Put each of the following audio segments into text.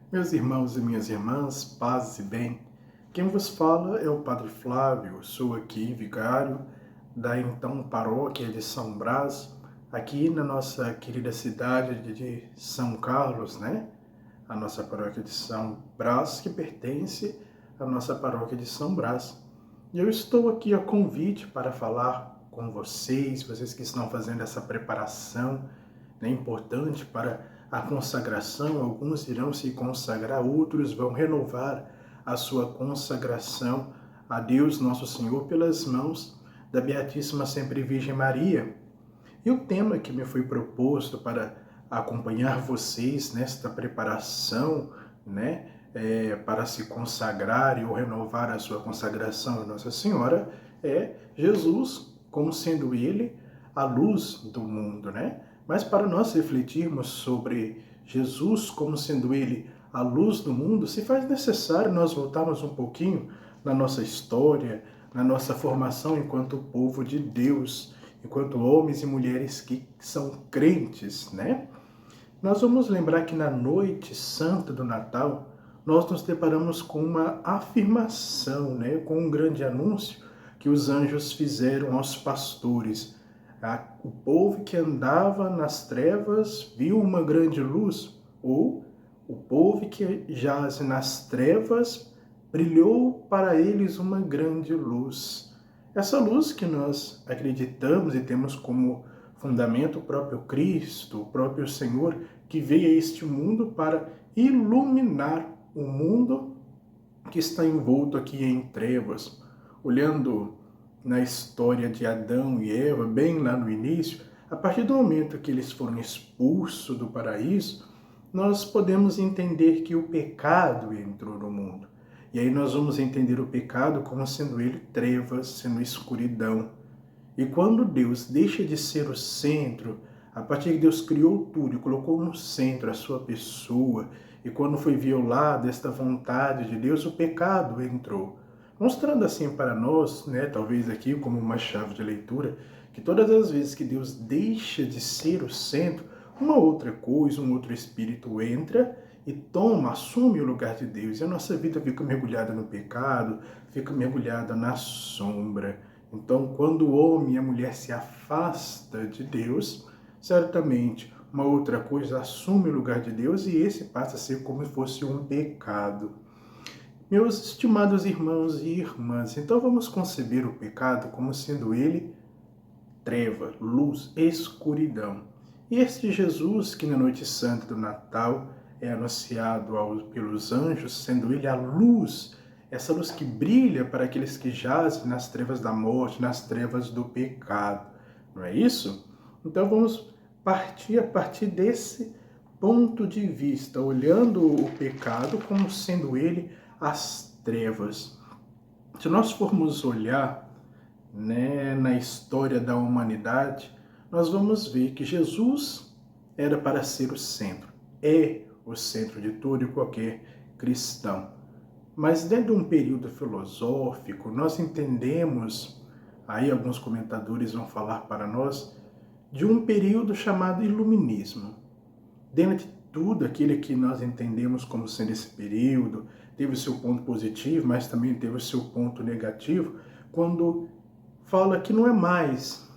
Meus irmãos e minhas irmãs, paz e bem. Quem vos fala é o Padre Flávio, sou aqui vigário da então paróquia de São Brás, aqui na nossa querida cidade de São Carlos, né? A nossa paróquia de São Brás, que pertence à nossa paróquia de São Brás. E eu estou aqui a convite para falar com vocês que estão fazendo essa preparação, né, importante para a consagração. Alguns irão se consagrar, outros vão renovar a sua consagração a Deus Nosso Senhor pelas mãos da Beatíssima Sempre Virgem Maria. E o tema que me foi proposto para acompanhar vocês nesta preparação, né, para se consagrar ou renovar a sua consagração a Nossa Senhora, é Jesus como sendo Ele a luz do mundo, né? Mas para nós refletirmos sobre Jesus como sendo Ele a luz do mundo, se faz necessário nós voltarmos um pouquinho na nossa história, na nossa formação enquanto povo de Deus, enquanto homens e mulheres que são crentes, né? Nós vamos lembrar que na noite santa do Natal, nós nos deparamos com uma afirmação, né? Com um grande anúncio que os anjos fizeram aos pastores. O povo que andava nas trevas viu uma grande luz, ou o povo que jaz nas trevas brilhou para eles uma grande luz. Essa luz que nós acreditamos e temos como fundamento o próprio Cristo, o próprio Senhor, que veio a este mundo para iluminar o mundo que está envolto aqui em trevas. Olhando na história de Adão e Eva, bem lá no início, a partir do momento que eles foram expulsos do paraíso, nós podemos entender que o pecado entrou no mundo. E aí nós vamos entender o pecado como sendo ele trevas, sendo escuridão. E quando Deus deixa de ser o centro, a partir que Deus criou tudo e colocou no centro a sua pessoa, e quando foi violada esta vontade de Deus, o pecado entrou. Mostrando assim para nós, né, talvez aqui como uma chave de leitura, que todas as vezes que Deus deixa de ser o centro, uma outra coisa, um outro espírito entra e toma, assume o lugar de Deus. E a nossa vida fica mergulhada no pecado, fica mergulhada na sombra. Então, quando o homem e a mulher se afastam de Deus, certamente uma outra coisa assume o lugar de Deus e esse passa a ser como se fosse um pecado. Meus estimados irmãos e irmãs, então vamos conceber o pecado como sendo ele treva, luz, escuridão. E este Jesus que na noite santa do Natal é anunciado pelos anjos, sendo ele a luz, essa luz que brilha para aqueles que jazem nas trevas da morte, nas trevas do pecado. Não é isso? Então vamos partir a partir desse ponto de vista, olhando o pecado como sendo ele as trevas. Se nós formos olhar, né, na história da humanidade, nós vamos ver que Jesus era para ser o centro, é o centro de todo e qualquer cristão. Mas dentro de um período filosófico, nós entendemos, aí alguns comentadores vão falar para nós, de um período chamado Iluminismo. Dentro de tudo aquilo que nós entendemos como sendo esse período, teve o seu ponto positivo, mas também teve o seu ponto negativo, quando fala que não é mais,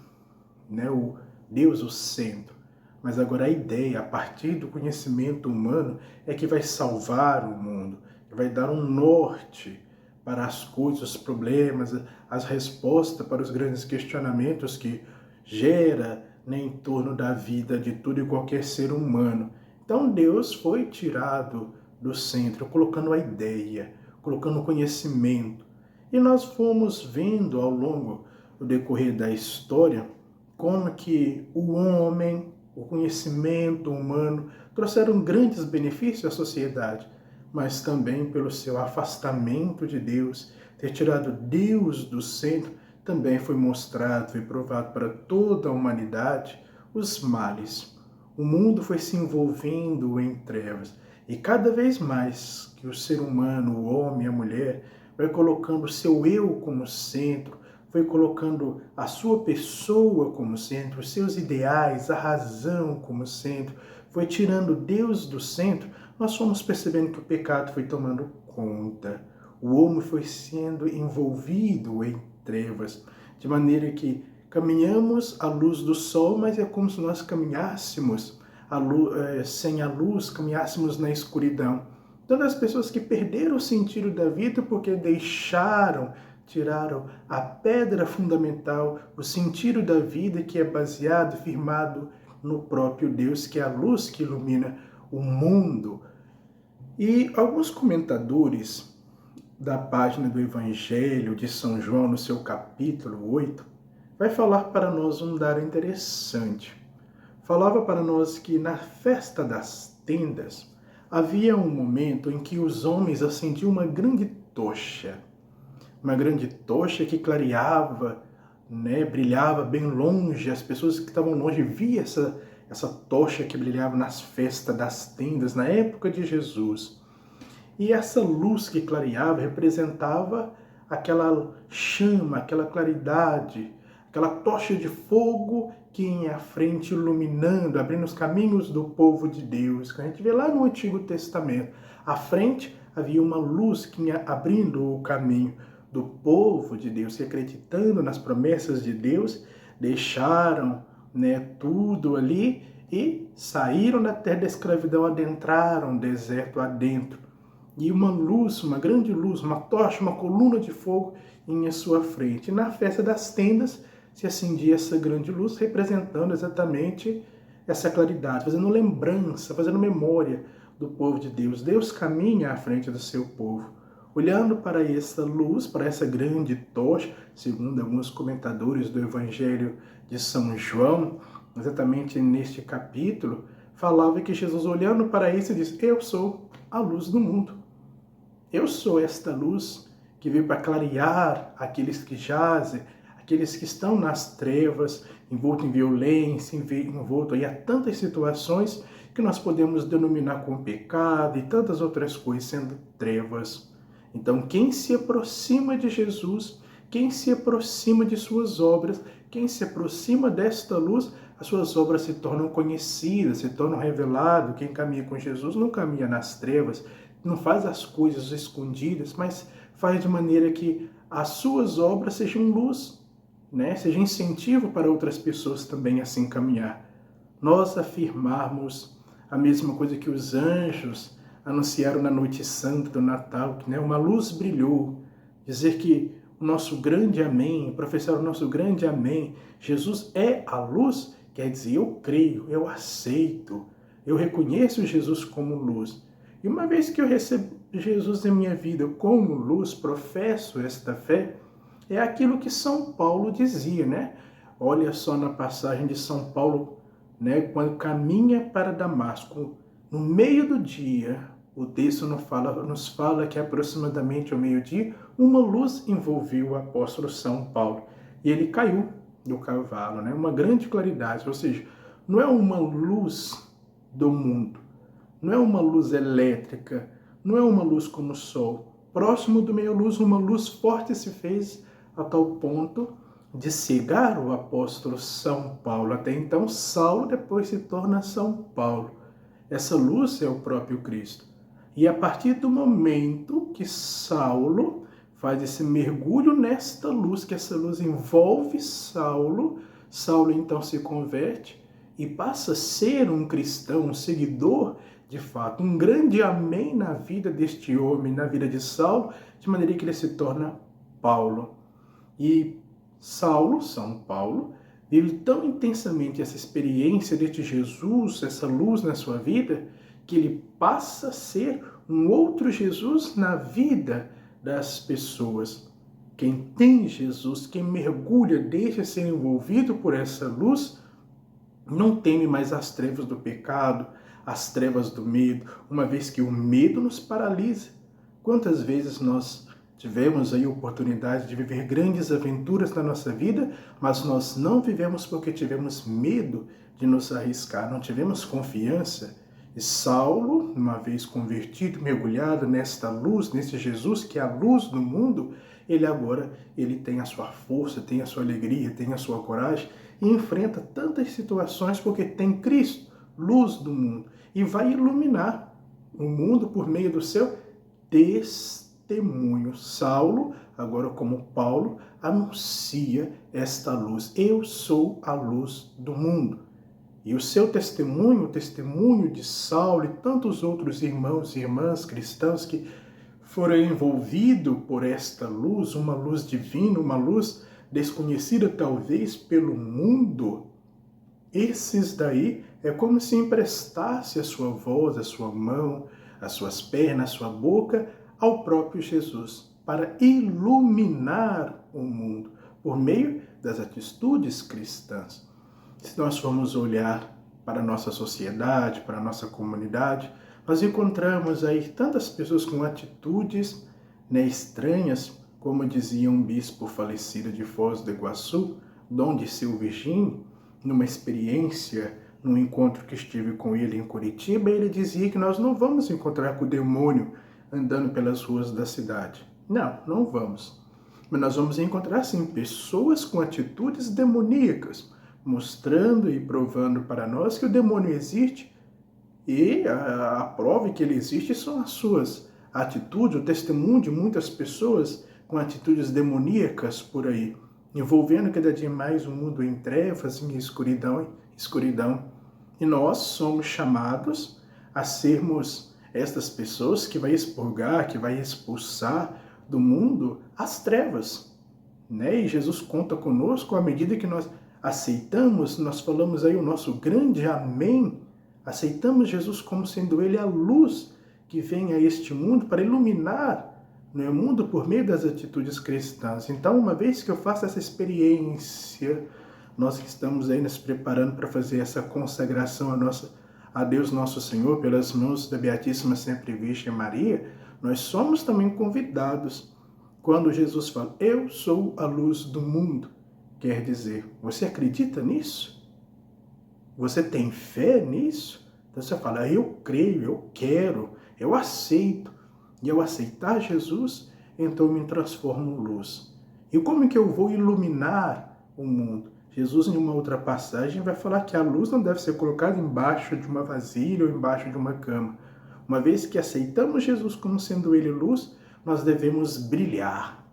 né, o Deus o centro, mas agora a ideia, a partir do conhecimento humano, é que vai salvar o mundo, que vai dar um norte para as coisas, os problemas, as respostas para os grandes questionamentos que gera, né, em torno da vida de todo e qualquer ser humano. Então Deus foi tirado do centro, colocando a ideia, colocando o conhecimento. E nós fomos vendo ao longo do decorrer da história como que o homem, o conhecimento humano trouxeram grandes benefícios à sociedade, mas também pelo seu afastamento de Deus, ter tirado Deus do centro, também foi mostrado e provado para toda a humanidade os males. O mundo foi se envolvendo em trevas e cada vez mais que o ser humano, o homem, a mulher, vai colocando o seu eu como centro, foi colocando a sua pessoa como centro, os seus ideais, a razão como centro, foi tirando Deus do centro, nós fomos percebendo que o pecado foi tomando conta. O homem foi sendo envolvido em trevas, de maneira que caminhamos à luz do sol, mas é como se nós caminhássemos sem a luz, caminhássemos na escuridão. Todas as pessoas que perderam o sentido da vida porque tiraram a pedra fundamental, o sentido da vida que é baseado, firmado no próprio Deus, que é a luz que ilumina o mundo. E alguns comentadores da página do Evangelho de São João, no seu capítulo 8, vai falar para nós um dado interessante. Falava para nós que na festa das tendas havia um momento em que os homens acendiam uma grande tocha que clareava, né, brilhava bem longe. As pessoas que estavam longe viam essa tocha que brilhava nas festas das tendas, na época de Jesus. E essa luz que clareava representava aquela chama, aquela claridade, aquela tocha de fogo que ia à frente iluminando, abrindo os caminhos do povo de Deus. Que a gente vê lá no Antigo Testamento. À frente havia uma luz que ia abrindo o caminho do povo de Deus, que acreditando nas promessas de Deus, deixaram, né, tudo ali e saíram da terra da escravidão, adentraram o deserto adentro. E uma luz, uma grande luz, uma tocha, uma coluna de fogo em sua frente. E na festa das tendas se acendia essa grande luz, representando exatamente essa claridade, fazendo lembrança, fazendo memória do povo de Deus. Deus caminha à frente do seu povo. Olhando para essa luz, para essa grande tocha, segundo alguns comentadores do Evangelho de São João, exatamente neste capítulo, falava que Jesus, olhando para isso, disse: eu sou a luz do mundo. Eu sou esta luz que veio para clarear aqueles que jazem, aqueles que estão nas trevas, envolto em violência, envolto aí a tantas situações que nós podemos denominar como pecado e tantas outras coisas, sendo trevas. Então, quem se aproxima de Jesus, quem se aproxima de suas obras, quem se aproxima desta luz, as suas obras se tornam conhecidas, se tornam reveladas. Quem caminha com Jesus não caminha nas trevas, não faz as coisas escondidas, mas faz de maneira que as suas obras sejam luz, né? Seja incentivo para outras pessoas também assim caminhar. Nós afirmarmos a mesma coisa que os anjos anunciaram na noite santa do Natal, que, né, uma luz brilhou, dizer que o nosso grande amém, professar o nosso grande amém, Jesus é a luz, quer dizer, eu creio, eu aceito, eu reconheço Jesus como luz. E uma vez que eu recebo Jesus em minha vida como luz, professo esta fé, é aquilo que São Paulo dizia, né? Olha só na passagem de São Paulo, né, quando caminha para Damasco, no meio do dia, o texto nos fala que aproximadamente ao meio-dia, uma luz envolveu o apóstolo São Paulo. E ele caiu do cavalo, né? Uma grande claridade, ou seja, não é uma luz do mundo, não é uma luz elétrica, não é uma luz como o sol. Próximo do meio-luz, uma luz forte se fez a tal ponto de cegar o apóstolo São Paulo. Até então, Saulo depois se torna São Paulo. Essa luz é o próprio Cristo. E a partir do momento que Saulo faz esse mergulho nesta luz, que essa luz envolve Saulo, Saulo então se converte e passa a ser um cristão, um seguidor, de fato, um grande amém na vida deste homem, na vida de Saulo, de maneira que ele se torna Paulo. E Saulo, São Paulo, vive tão intensamente essa experiência de Jesus, essa luz na sua vida, que ele passa a ser um outro Jesus na vida das pessoas. Quem tem Jesus, quem mergulha, deixa ser envolvido por essa luz, não teme mais as trevas do pecado, as trevas do medo, uma vez que o medo nos paralisa. Quantas vezes nós tivemos aí a oportunidade de viver grandes aventuras na nossa vida, mas nós não vivemos porque tivemos medo de nos arriscar, não tivemos confiança. E Saulo, uma vez convertido, mergulhado nesta luz, nesse Jesus que é a luz do mundo, ele tem a sua força, tem a sua alegria, tem a sua coragem e enfrenta tantas situações porque tem Cristo, luz do mundo, e vai iluminar o mundo por meio do seu testemunho. Saulo, agora como Paulo, anuncia esta luz. Eu sou a luz do mundo. E o seu testemunho, o testemunho de Saulo e tantos outros irmãos e irmãs cristãos que foram envolvidos por esta luz, uma luz divina, uma luz desconhecida talvez pelo mundo, esses daí é como se emprestasse a sua voz, a sua mão, as suas pernas, a sua boca ao próprio Jesus, para iluminar o mundo por meio das atitudes cristãs. Se nós formos olhar para a nossa sociedade, para a nossa comunidade, nós encontramos aí tantas pessoas com atitudes estranhas, como dizia um bispo falecido de Foz do Iguaçu, Dom Dirceu Virgínio, numa experiência, num encontro que estive com ele em Curitiba, ele dizia que nós não vamos encontrar com o demônio andando pelas ruas da cidade. Não, não vamos. Mas nós vamos encontrar, sim, pessoas com atitudes demoníacas, mostrando e provando para nós que o demônio existe, e a prova que ele existe são as suas atitudes, o testemunho de muitas pessoas com atitudes demoníacas por aí, envolvendo cada dia mais o mundo em trevas, em escuridão. E nós somos chamados a sermos estas pessoas que vai expurgar, que vai expulsar do mundo as trevas, né? E Jesus conta conosco à medida que nós aceitamos, nós falamos aí o nosso grande amém, aceitamos Jesus como sendo ele a luz que vem a este mundo para iluminar o mundo por meio das atitudes cristãs. Então, uma vez que eu faço essa experiência, nós que estamos aí nos preparando para fazer essa consagração a Deus nosso Senhor pelas mãos da Beatíssima Sempre Virgem Maria, nós somos também convidados quando Jesus fala, eu sou a luz do mundo. Quer dizer, você acredita nisso? Você tem fé nisso? Então você fala, eu creio, eu quero, eu aceito. E ao aceitar Jesus, então eu me transformo em luz. E como é que eu vou iluminar o mundo? Jesus, em uma outra passagem, vai falar que a luz não deve ser colocada embaixo de uma vasilha ou embaixo de uma cama. Uma vez que aceitamos Jesus como sendo ele luz, nós devemos brilhar.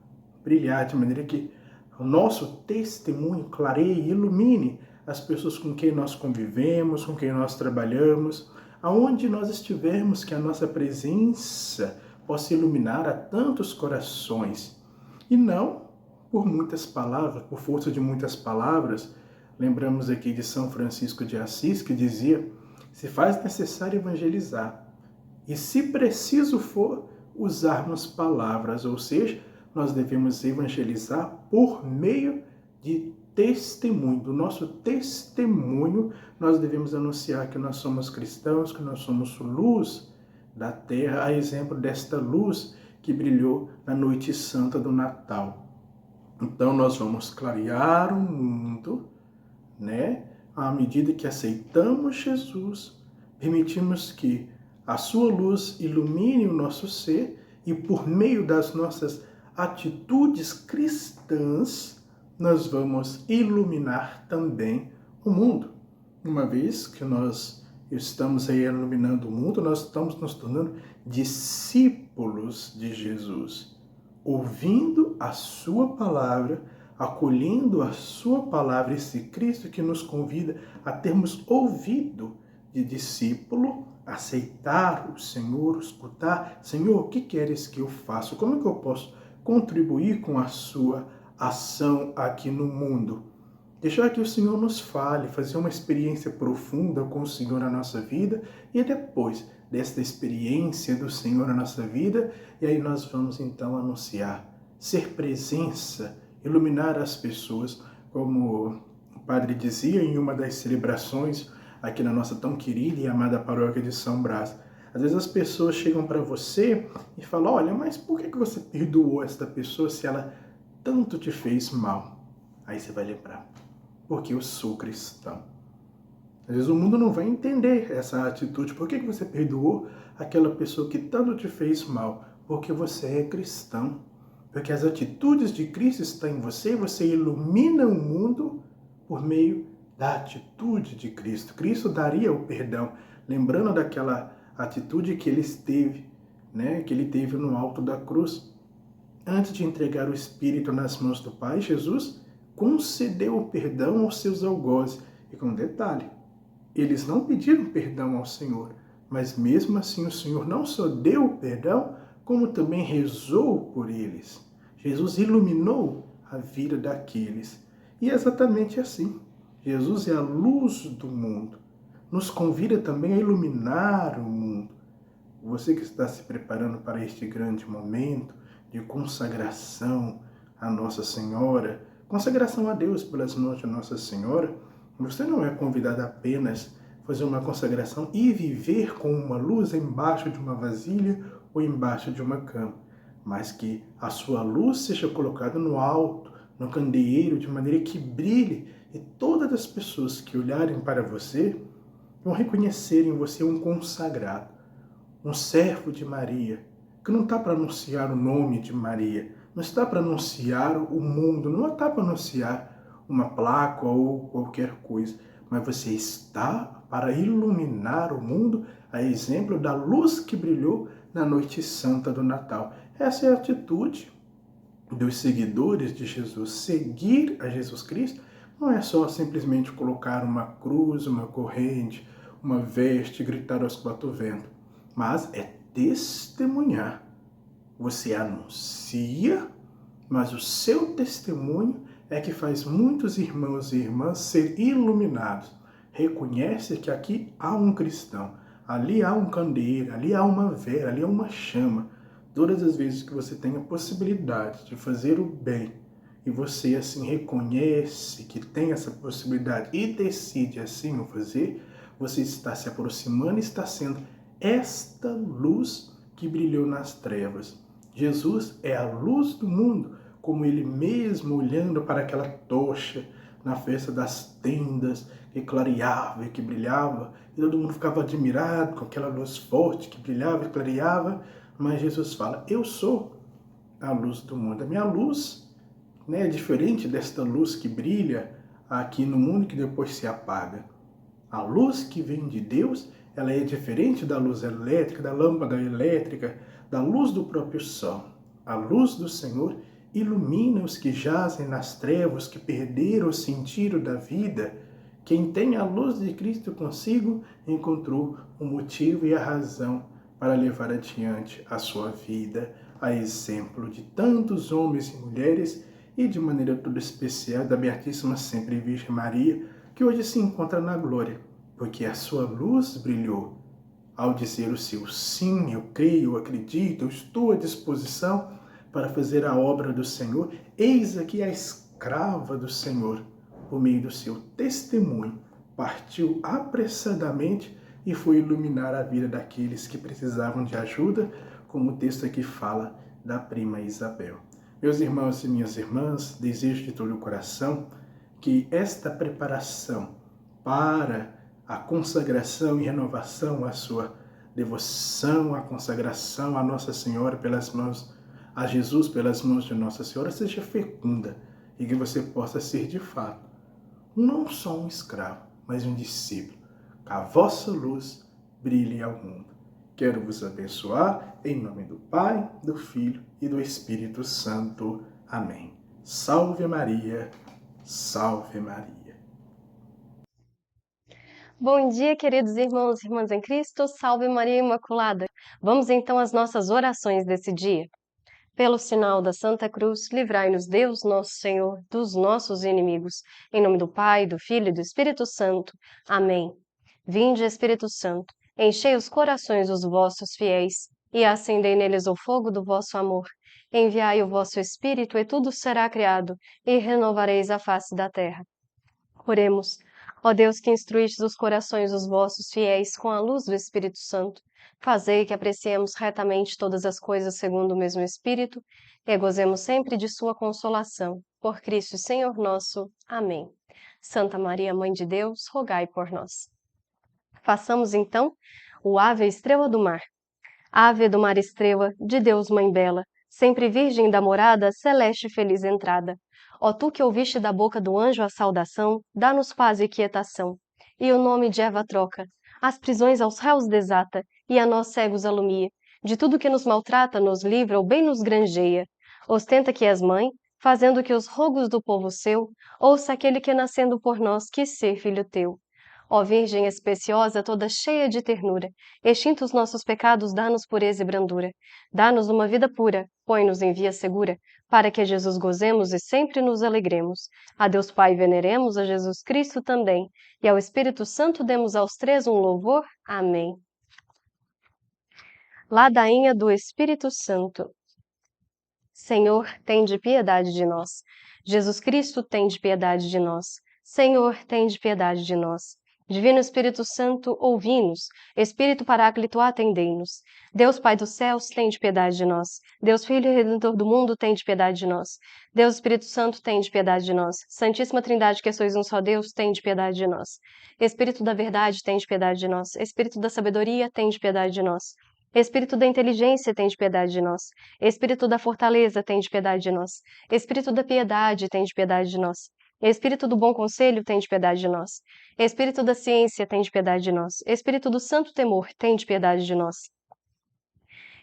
Brilhar de maneira que o nosso testemunho clareie e ilumine as pessoas com quem nós convivemos, com quem nós trabalhamos, aonde nós estivermos, que a nossa presença possa iluminar a tantos corações. E não por muitas palavras, por força de muitas palavras. Lembramos aqui de São Francisco de Assis, que dizia, se faz necessário evangelizar. E se preciso for, usarmos palavras, ou seja, nós devemos evangelizar por meio de testemunho. Do nosso testemunho, nós devemos anunciar que nós somos cristãos, que nós somos luz da terra, a exemplo desta luz que brilhou na noite santa do Natal. Então, nós vamos clarear o mundo, né? À medida que aceitamos Jesus, permitimos que a sua luz ilumine o nosso ser e por meio das nossas atitudes cristãs, nós vamos iluminar também o mundo. Uma vez que nós estamos aí iluminando o mundo, nós estamos nos tornando discípulos de Jesus, ouvindo a sua palavra, acolhendo a sua palavra, esse Cristo que nos convida a termos ouvido de discípulo, aceitar o Senhor, escutar, Senhor, o que queres que eu faça? Como é que eu posso contribuir com a sua ação aqui no mundo? Deixar que o Senhor nos fale, fazer uma experiência profunda com o Senhor na nossa vida e depois desta experiência do Senhor na nossa vida, e aí nós vamos então anunciar, ser presença, iluminar as pessoas, como o padre dizia em uma das celebrações aqui na nossa tão querida e amada paróquia de São Brás. Às vezes as pessoas chegam para você e falam, olha, mas por que você perdoou esta pessoa se ela tanto te fez mal? Aí você vai lembrar, porque eu sou cristão. Às vezes o mundo não vai entender essa atitude. Por que você perdoou aquela pessoa que tanto te fez mal? Porque você é cristão. Porque as atitudes de Cristo estão em você, você ilumina o mundo por meio da atitude de Cristo. Cristo daria o perdão. Lembrando daquela a atitude que ele teve, né, que ele teve no alto da cruz. Antes de entregar o Espírito nas mãos do Pai, Jesus concedeu o perdão aos seus algozes. E com detalhe, eles não pediram perdão ao Senhor, mas mesmo assim o Senhor não só deu o perdão, como também rezou por eles. Jesus iluminou a vida daqueles. E é exatamente assim. Jesus é a luz do mundo. Nos convida também a iluminar o mundo. Você que está se preparando para este grande momento de consagração a Nossa Senhora, consagração a Deus pelas mãos de Nossa Senhora, você não é convidado apenas a fazer uma consagração e viver com uma luz embaixo de uma vasilha ou embaixo de uma cama, mas que a sua luz seja colocada no alto, no candeeiro, de maneira que brilhe e todas as pessoas que olharem para você vão reconhecer em você um consagrado, um servo de Maria, que não está para anunciar o nome de Maria, não está para anunciar o mundo, não está para anunciar uma placa ou qualquer coisa, mas você está para iluminar o mundo a exemplo da luz que brilhou na noite santa do Natal. Essa é a atitude dos seguidores de Jesus. Seguir a Jesus Cristo não é só simplesmente colocar uma cruz, uma corrente, uma veste e gritar aos quatro ventos, mas é testemunhar. Você anuncia, mas o seu testemunho é que faz muitos irmãos e irmãs ser iluminados. Reconhece que aqui há um cristão, ali há um candeeiro, ali há uma vela, ali há uma chama. Todas as vezes que você tem a possibilidade de fazer o bem e você assim reconhece que tem essa possibilidade e decide assim o fazer, você está se aproximando e está sendo esta luz que brilhou nas trevas. Jesus é a luz do mundo, como ele mesmo olhando para aquela tocha na festa das tendas que clareava e que brilhava, e todo mundo ficava admirado com aquela luz forte que brilhava e clareava, mas Jesus fala, eu sou a luz do mundo. A minha luz, né, é diferente desta luz que brilha aqui no mundo que depois se apaga. A luz que vem de Deus, ela é diferente da luz elétrica, da lâmpada elétrica, da luz do próprio sol. A luz do Senhor ilumina os que jazem nas trevas, que perderam o sentido da vida. Quem tem a luz de Cristo consigo encontrou o motivo e a razão para levar adiante a sua vida, a exemplo de tantos homens e mulheres e de maneira toda especial da Beatíssima Sempre Virgem Maria, que hoje se encontra na glória, porque a sua luz brilhou. Ao dizer o seu sim, eu creio, eu acredito, eu estou à disposição para fazer a obra do Senhor, eis aqui a escrava do Senhor, por meio do seu testemunho, partiu apressadamente e foi iluminar a vida daqueles que precisavam de ajuda, como o texto aqui fala da prima Isabel. Meus irmãos e minhas irmãs, desejo de todo o coração que esta preparação para a consagração e renovação à sua devoção, a consagração a Nossa Senhora pelas mãos, a Jesus pelas mãos de Nossa Senhora, seja fecunda e que você possa ser de fato não só um escravo, mas um discípulo, que a vossa luz brilhe ao mundo. Quero vos abençoar em nome do Pai, do Filho e do Espírito Santo. Amém. Salve Maria, salve Maria. Bom dia, queridos irmãos e irmãs em Cristo, salve Maria Imaculada. Vamos então às nossas orações desse dia. Pelo sinal da Santa Cruz, livrai-nos Deus, nosso Senhor, dos nossos inimigos. Em nome do Pai, do Filho e do Espírito Santo. Amém. Vinde, Espírito Santo, enchei os corações dos vossos fiéis e acendei neles o fogo do vosso amor. Enviai o vosso Espírito e tudo será criado e renovareis a face da terra. Oremos. Ó Deus que instruístes os corações dos vossos fiéis com a luz do Espírito Santo, fazei que apreciemos retamente todas as coisas segundo o mesmo Espírito e gozemos sempre de sua consolação. Por Cristo Senhor nosso. Amém. Santa Maria, Mãe de Deus, rogai por nós. Façamos então o Ave Estrela do Mar. Ave do mar estrela, de Deus Mãe bela, sempre virgem da morada, celeste e feliz entrada. Ó tu que ouviste da boca do anjo a saudação, dá-nos paz e quietação. E o nome de Eva troca, as prisões aos réus desata, e a nós cegos alumia. De tudo que nos maltrata, nos livra ou bem nos granjeia. Ostenta que és mãe, fazendo que os rogos do povo seu, ouça aquele que nascendo por nós quis ser filho teu. Ó Virgem especiosa, toda cheia de ternura, extintos nossos pecados, dá-nos pureza e brandura. Dá-nos uma vida pura, põe-nos em via segura, para que a Jesus gozemos e sempre nos alegremos. A Deus Pai veneremos, a Jesus Cristo também, e ao Espírito Santo demos aos três um louvor. Amém. Ladainha do Espírito Santo. Senhor, tende piedade de nós. Jesus Cristo, tende piedade de nós. Senhor, tende piedade de nós. Divino Espírito Santo, ouvi-nos. Espírito Paráclito, atendei-nos. Deus Pai dos céus, tende piedade de nós. Deus Filho e Redentor do mundo, tende piedade de nós. Deus Espírito Santo, tende piedade de nós. Santíssima Trindade, que sois um só Deus, tende piedade de nós. Espírito da verdade, tende piedade de nós. Espírito da sabedoria, tende piedade de nós. Espírito da inteligência, tende piedade de nós. Espírito da fortaleza, tende piedade de nós. Espírito da piedade, tende piedade de nós. Espírito do bom conselho, tende piedade de nós. Espírito da ciência, tende piedade de nós. Espírito do santo temor, tende piedade de nós.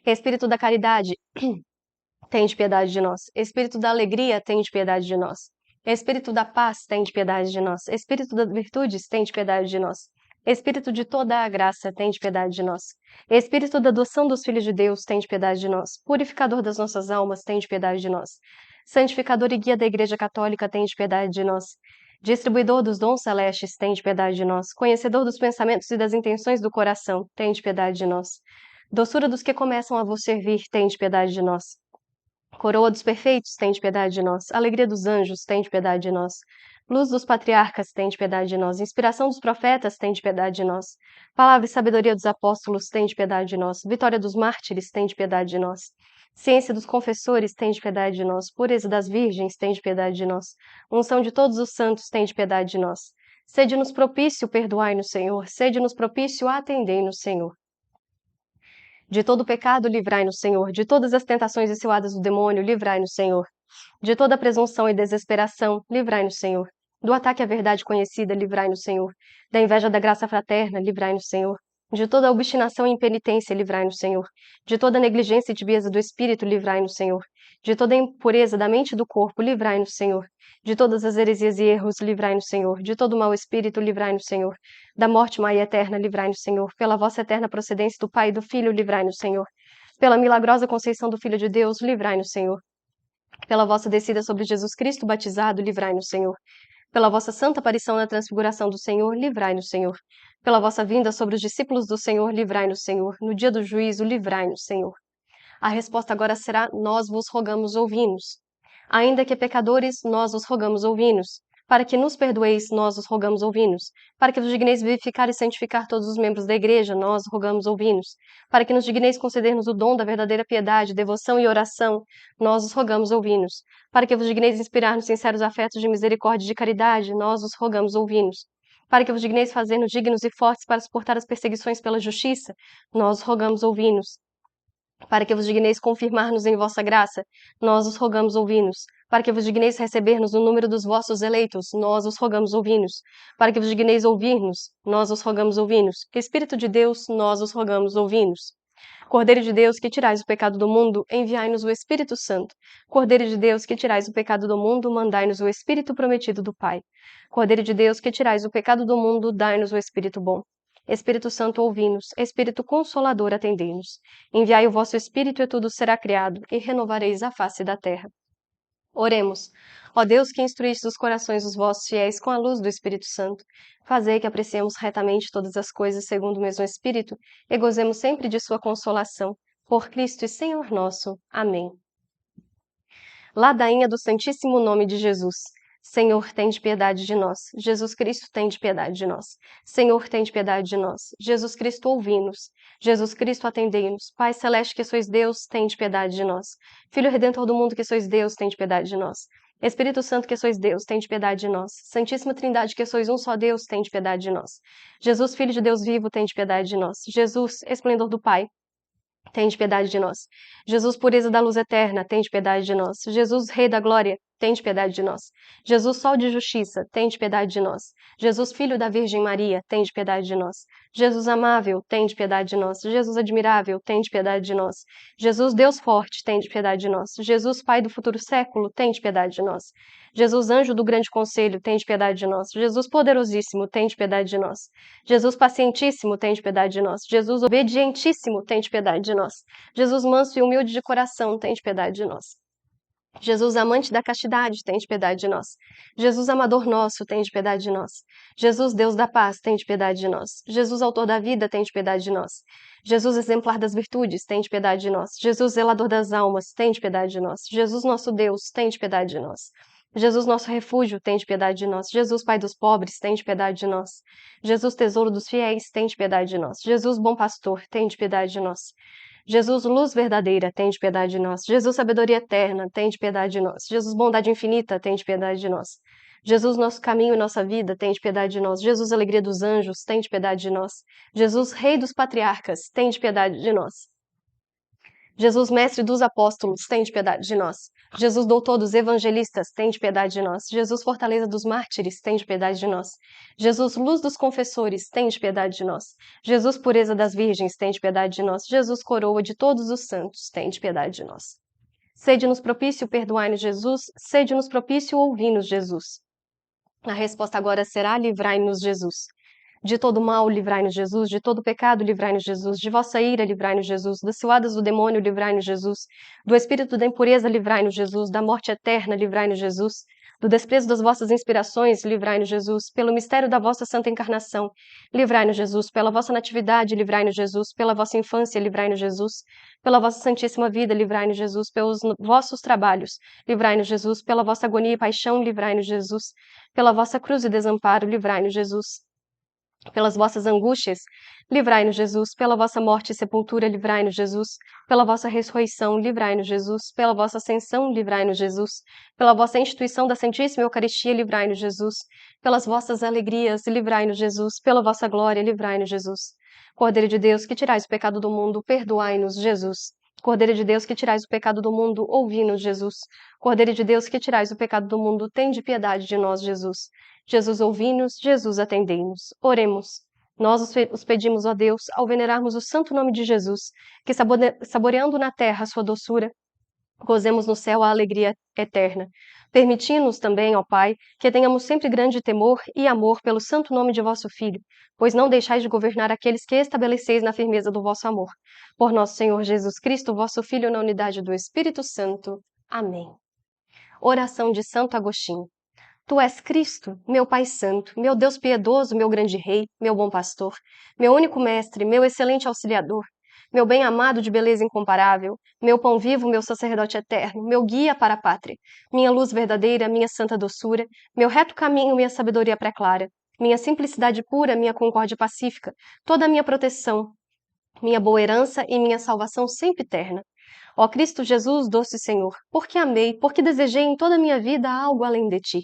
Espírito da caridade, tende piedade de nós. Espírito da alegria, tende piedade de nós. Espírito da paz, tende piedade de nós. Espírito das virtudes, tende piedade de nós. Espírito de toda a graça, tende piedade de nós. Espírito da adoção dos filhos de Deus, tende piedade de nós. Purificador das nossas almas, tende piedade de nós. Santificador e guia da Igreja Católica, tende piedade de nós. Distribuidor dos dons celestes, tende piedade de nós. Conhecedor dos pensamentos e das intenções do coração, tende piedade de nós. Doçura dos que começam a vos servir, tende piedade de nós. Coroa dos perfeitos, tende piedade de nós. Alegria dos anjos, tende piedade de nós. Luz dos patriarcas, tende piedade de nós. Inspiração dos profetas, tende piedade de nós. Palavra e sabedoria dos apóstolos, tende piedade de nós. Vitória dos mártires, tende piedade de nós. Ciência dos confessores, tende piedade de nós. Pureza das virgens, tende piedade de nós. Unção de todos os santos, tende piedade de nós. Sede-nos propício, perdoai-nos, Senhor. Sede-nos propício, atendei-nos, Senhor. De todo pecado, livrai-nos, Senhor. De todas as tentações e ciladas do demônio, livrai-nos, Senhor. De toda presunção e desesperação, livrai-nos, Senhor. Do ataque à verdade conhecida, livrai-nos, Senhor. Da inveja da graça fraterna, livrai-nos, Senhor. De toda obstinação e impenitência, livrai-nos, Senhor. De toda negligência e tibieza do espírito, livrai-nos, Senhor. De toda impureza da mente e do corpo, livrai-nos, Senhor. De todas as heresias e erros, livrai-nos, Senhor. De todo mau espírito, livrai-nos, Senhor. Da morte má e eterna, livrai-nos, Senhor. Pela vossa eterna procedência do Pai e do Filho, livrai-nos, Senhor. Pela milagrosa conceição do Filho de Deus, livrai-nos, Senhor. Pela vossa descida sobre Jesus Cristo batizado, livrai-nos, Senhor. Pela vossa santa aparição na transfiguração do Senhor, livrai-nos, Senhor. Pela vossa vinda sobre os discípulos do Senhor, livrai-nos, Senhor. No dia do juízo, livrai-nos, Senhor. A resposta agora será: nós vos rogamos, ouvi-nos. Ainda que pecadores, nós vos rogamos, ouvi-nos. Para que nos perdoeis, nós os rogamos, ouvi-nos. Para que vos digneis vivificar e santificar todos os membros da Igreja, nós rogamos, ouvi-nos. Para que nos digneis conceder-nos o dom da verdadeira piedade, devoção e oração, nós os rogamos, ouvi-nos. Para que vos digneis inspirar-nos sinceros afetos de misericórdia e de caridade, nós os rogamos, ouvi-nos. Para que vos digneis fazer-nos dignos e fortes para suportar as perseguições pela justiça, nós os rogamos, ouvi-nos. Para que vos digneis confirmar-nos em vossa graça, nós os rogamos, ouvi-nos. Para que vos digneis receber-nos no número dos vossos eleitos, nós os rogamos, ouvi-nos. Para que vos digneis ouvir-nos, nós os rogamos, ouvi-nos. Espírito de Deus, nós os rogamos, ouvi-nos. Cordeiro de Deus, que tirais o pecado do mundo, enviai-nos o Espírito Santo. Cordeiro de Deus, que tirais o pecado do mundo, mandai-nos o Espírito prometido do Pai. Cordeiro de Deus, que tirais o pecado do mundo, dai-nos o Espírito bom. Espírito Santo, ouvi-nos. Espírito Consolador, atendei-nos. Enviai o vosso Espírito e tudo será criado, e renovareis a face da terra. Oremos. Ó Deus, que instruíste os corações dos vossos fiéis com a luz do Espírito Santo, fazei que apreciemos retamente todas as coisas segundo o mesmo Espírito e gozemos sempre de sua consolação. Por Cristo e Senhor nosso. Amém. Ladainha do Santíssimo Nome de Jesus. Senhor, tende piedade de nós. Jesus Cristo, tende piedade de nós. Senhor, tende piedade de nós. Jesus Cristo, ouvi-nos. Jesus Cristo, atendei-nos. Pai Celeste, que sois Deus, tende piedade de nós. Filho Redentor do mundo, que sois Deus, tende piedade de nós. Espírito Santo, que sois Deus, tende piedade de nós. Santíssima Trindade, que sois um só Deus, tende piedade de nós. Jesus, Filho de Deus vivo, tende piedade de nós. Jesus, esplendor do Pai, tende piedade de nós. Jesus, pureza da luz eterna, tende piedade de nós. Jesus, Rei da glória, tende piedade de nós. Jesus, sol de justiça, tende piedade de nós. Jesus, filho da Virgem Maria, tende piedade de nós. Jesus amável, tende piedade de nós. Jesus admirável, tende piedade de nós. Jesus, Deus forte, tende piedade de nós. Jesus, Pai do futuro século, tende piedade de nós. Jesus, anjo do grande conselho, tende piedade de nós. Jesus, poderosíssimo, tende piedade de nós. Jesus, pacientíssimo, tende piedade de nós. Jesus, obedientíssimo, tende piedade de nós. Jesus, manso e humilde de coração, tende piedade de nós. Jesus, amante da castidade, tende piedade de nós. Jesus, amador nosso, tende piedade de nós. Jesus, Deus da paz, tende piedade de nós. Jesus, autor da vida, tende piedade de nós. Jesus, exemplar das virtudes, tende piedade de nós. Jesus, zelador das almas, tende piedade de nós. Jesus, nosso Deus, tende piedade de nós. Jesus, nosso refúgio, tende piedade de nós. Jesus, Pai dos pobres, tende piedade de nós. Jesus, tesouro dos fiéis, tende piedade de nós. Jesus, bom pastor, tende piedade de nós. Jesus, luz verdadeira, tende piedade de nós. Jesus, sabedoria eterna, tende piedade de nós. Jesus, bondade infinita, tende piedade de nós. Jesus, nosso caminho e nossa vida, tende piedade de nós. Jesus, alegria dos anjos, tende piedade de nós. Jesus, rei dos patriarcas, tende piedade de nós. Jesus, mestre dos apóstolos, tende piedade de nós. Jesus, doutor dos evangelistas, tende piedade de nós. Jesus, fortaleza dos mártires, tende piedade de nós. Jesus, luz dos confessores, tende piedade de nós. Jesus, pureza das virgens, tende piedade de nós. Jesus, coroa de todos os santos, tende piedade de nós. Sede-nos propício, perdoai-nos, Jesus. Sede-nos propício, ouvi-nos, Jesus. A resposta agora será: livrai-nos, Jesus. De todo mal, livrai-nos, Jesus. De todo pecado, livrai-nos, Jesus. De vossa ira, livrai-nos, Jesus. Das ciladas do demônio, livrai-nos, Jesus. Do espírito da impureza, livrai-nos, Jesus. Da morte eterna, livrai-nos, Jesus. Do desprezo das vossas inspirações, livrai-nos, Jesus. Pelo mistério da vossa santa encarnação, livrai-nos, Jesus. Pela vossa natividade, livrai-nos, Jesus. Pela vossa infância, livrai-nos, Jesus. Pela vossa santíssima vida, livrai-nos, Jesus. Pelos vossos trabalhos, livrai-nos, Jesus. Pela vossa agonia e paixão, livrai-nos, Jesus. Pela vossa cruz e desamparo, livrai-nos, Jesus. Pelas vossas angústias, livrai-nos, Jesus. Pela vossa morte e sepultura, livrai-nos, Jesus. Pela vossa ressurreição, livrai-nos, Jesus. Pela vossa ascensão, livrai-nos, Jesus. Pela vossa instituição da Santíssima Eucaristia, livrai-nos, Jesus. Pelas vossas alegrias, livrai-nos, Jesus. Pela vossa glória, livrai-nos, Jesus. Cordeiro de Deus, que tirais o pecado do mundo, perdoai-nos, Jesus. Cordeiro de Deus, que tirais o pecado do mundo, ouvi-nos, Jesus. Cordeiro de Deus, que tirais o pecado do mundo, tende piedade de nós, Jesus. Jesus, ouvi-nos, Jesus, atendei-nos. Oremos. Nós os pedimos, ó Deus, ao venerarmos o santo nome de Jesus, que saboreando na terra a sua doçura, gozemos no céu a alegria eterna. Permiti-nos também, ó Pai, que tenhamos sempre grande temor e amor pelo santo nome de vosso Filho, pois não deixais de governar aqueles que estabeleceis na firmeza do vosso amor. Por nosso Senhor Jesus Cristo, vosso Filho, na unidade do Espírito Santo. Amém. Oração de Santo Agostinho. Tu és Cristo, meu Pai Santo, meu Deus piedoso, meu grande Rei, meu bom pastor, meu único mestre, meu excelente auxiliador, meu bem-amado de beleza incomparável, meu pão vivo, meu sacerdote eterno, meu guia para a pátria, minha luz verdadeira, minha santa doçura, meu reto caminho, minha sabedoria pré-clara, minha simplicidade pura, minha concórdia pacífica, toda a minha proteção, minha boa herança e minha salvação sempre eterna. Ó Cristo Jesus, doce Senhor, porque amei, porque desejei em toda a minha vida algo além de ti.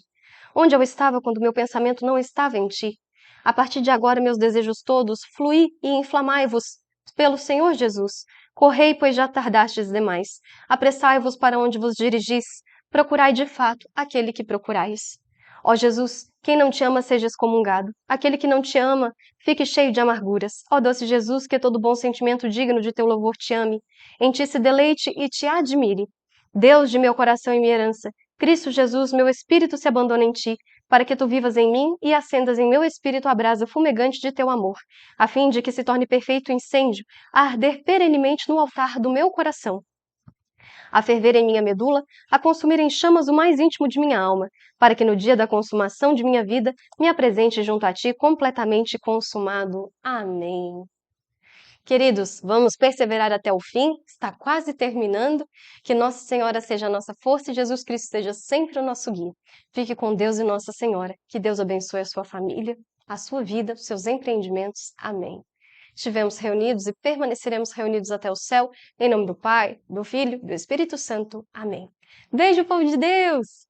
Onde eu estava quando meu pensamento não estava em ti? A partir de agora, meus desejos todos, fluí e inflamai-vos pelo Senhor Jesus. Correi, pois já tardastes demais. Apressai-vos para onde vos dirigis. Procurai de fato aquele que procurais. Ó Jesus, quem não te ama seja excomungado. Aquele que não te ama, fique cheio de amarguras. Ó doce Jesus, que todo bom sentimento digno de teu louvor te ame. Em ti se deleite e te admire. Deus de meu coração e minha herança, Cristo Jesus, meu espírito se abandona em ti, para que tu vivas em mim e acendas em meu espírito a brasa fumegante de teu amor, a fim de que se torne perfeito incêndio, a arder perenemente no altar do meu coração, a ferver em minha medula, a consumir em chamas o mais íntimo de minha alma, para que no dia da consumação de minha vida me apresente junto a ti completamente consumado. Amém. Queridos, vamos perseverar até o fim, está quase terminando. Que Nossa Senhora seja a nossa força e Jesus Cristo seja sempre o nosso guia. Fique com Deus e Nossa Senhora. Que Deus abençoe a sua família, a sua vida, os seus empreendimentos. Amém. Estivemos reunidos e permaneceremos reunidos até o céu, em nome do Pai, do Filho e do Espírito Santo. Amém. Beijo, povo de Deus!